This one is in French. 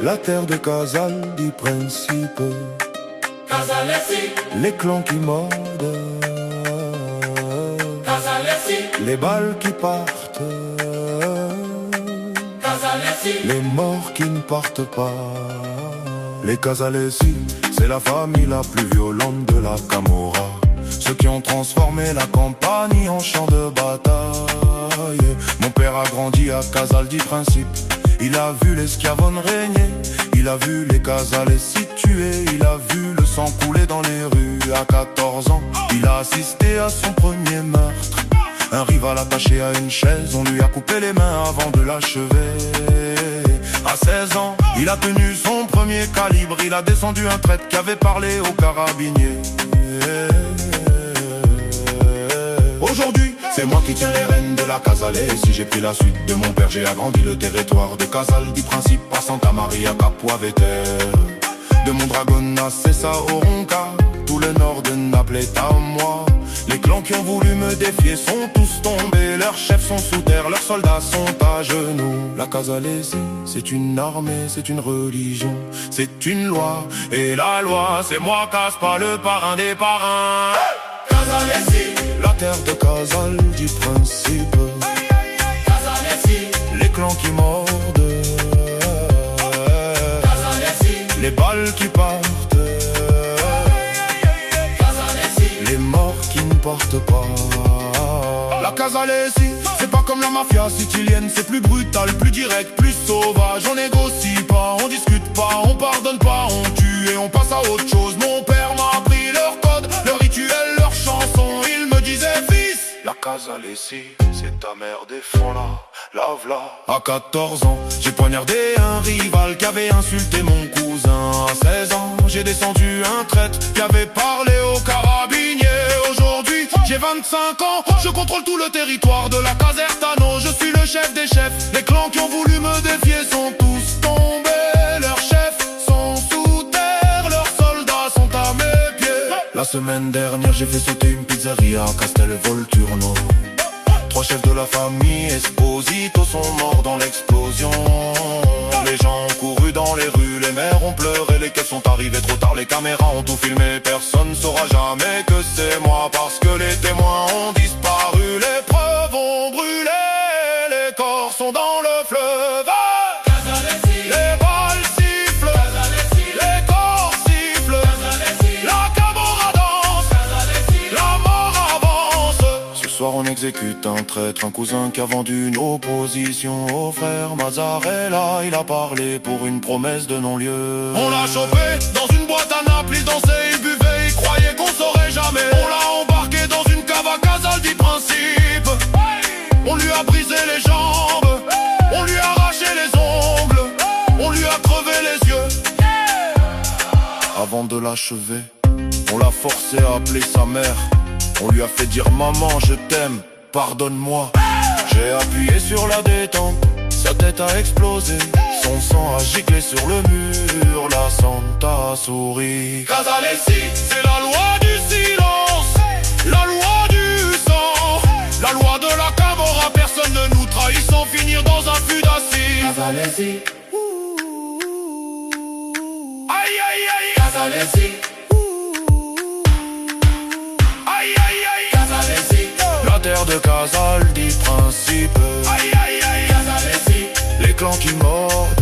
La terre de Casal dit principe. Casalesi, Les clans qui mordent, Casalesi, les balles qui partent, Casalesi, les morts qui ne partent pas. Les Casalesi, c'est la famille la plus violente de la Camorra. Ceux qui ont transformé la campagne en champ de bataille. Mon père a grandi à Casal dit principe. Il a vu les Schiavone régner, il a vu les Casalesi tués, il a vu le sang couler dans les rues. À 14 ans, il a assisté à son premier meurtre. Un rival attaché à une chaise, on lui a coupé les mains avant de l'achever. À 16 ans, il a tenu son premier calibre, il a descendu un traître qui avait parlé aux carabiniers. Aujourd'hui, c'est moi qui tiens les rênes de la Casalesi. J'ai pris la suite de mon père, j'ai agrandi le territoire de Casal di Principe à Santa Maria Capua Vetere. De Mondragone à Cessa au Ronca, tout le nord de Naples est à moi. Les clans qui ont voulu me défier sont tous tombés. Leurs chefs sont sous terre, leurs soldats sont à genoux. La Casalesi, c'est une armée, c'est une religion, c'est une loi. Et la loi, c'est moi, Caspa, le parrain des parrains. Casalesi, La terre de Casal dit principe. Casalesi, Les clans qui mordent, Casalesi, les balles qui partent, Casalesi, les morts qui ne portent pas. La Casalesi, c'est pas comme la mafia sicilienne, c'est plus brutal, plus direct, plus sauvage. On négocie pas, on discute pas, on pardonne pas, on tue et on passe à autre chose. Mon père m'a appris leur code, leur rituel, leur chanson. Il me disait fils, la Casalesi, c'est ta mère, défends-la, lave-la. À 14 ans, j'ai poignardé un rival qui avait insulté mon cousin. À 16 ans, j'ai descendu un traître qui avait parlé aux carabiniers. Aujourd'hui, j'ai 25 ans, je contrôle tout le territoire de la Casertano. Je suis le chef des chefs, les clans qui ont voulu me défier sont tous tombés. Leurs chefs sont sous terre, leurs soldats sont à mes pieds. La semaine dernière, j'ai fait sauter une pizzeria à Castelvolturno. 3 chefs de la famille Esposito sont morts dans l'explosion. Les gens ont couru dans les rues, les mères ont pleuré, les caisses sont arrivées trop tard, les caméras ont tout filmé. Personne ne saura jamais que c'est moi, parce que les témoins ont disparu. Les preuves ont brûlé, les corps sont dans le fleuve. Casalesi, Les balles sifflent, Casalesi, les corps sifflent, Casalesi, la Camorra danse, Casalesi, la mort avance. Ce soir on exécute un traître, un cousin qui a vendu une opposition au frère Mazzarella. Il a parlé pour une promesse de non-lieu. On l'a chopé dans une boîte à Naples, il dansait, il buvait, il croyait qu'on saurait jamais. On l'a embarqué dans une cave à Casal di Principe. On lui a brisé les jambes, on lui a arraché les ongles, on lui a crevé les yeux. Avant de l'achever, on l'a forcé à appeler sa mère. On lui a fait dire maman je t'aime, pardonne-moi. J'ai appuyé sur la détente, sa tête a explosé, son sang a giclé sur le mur. La Santa sourit. Casalesi, c'est la loi du silence, la loi du sang, la loi de la Camorra. Personne ne nous trahit sans finir dans un fût d'acide. Casalesi, Aïe aïe aïe, Casalesi, aïe aïe aïe, Casalesi, la terre de Casal dit principe. Casalesi, Les clans qui mordent,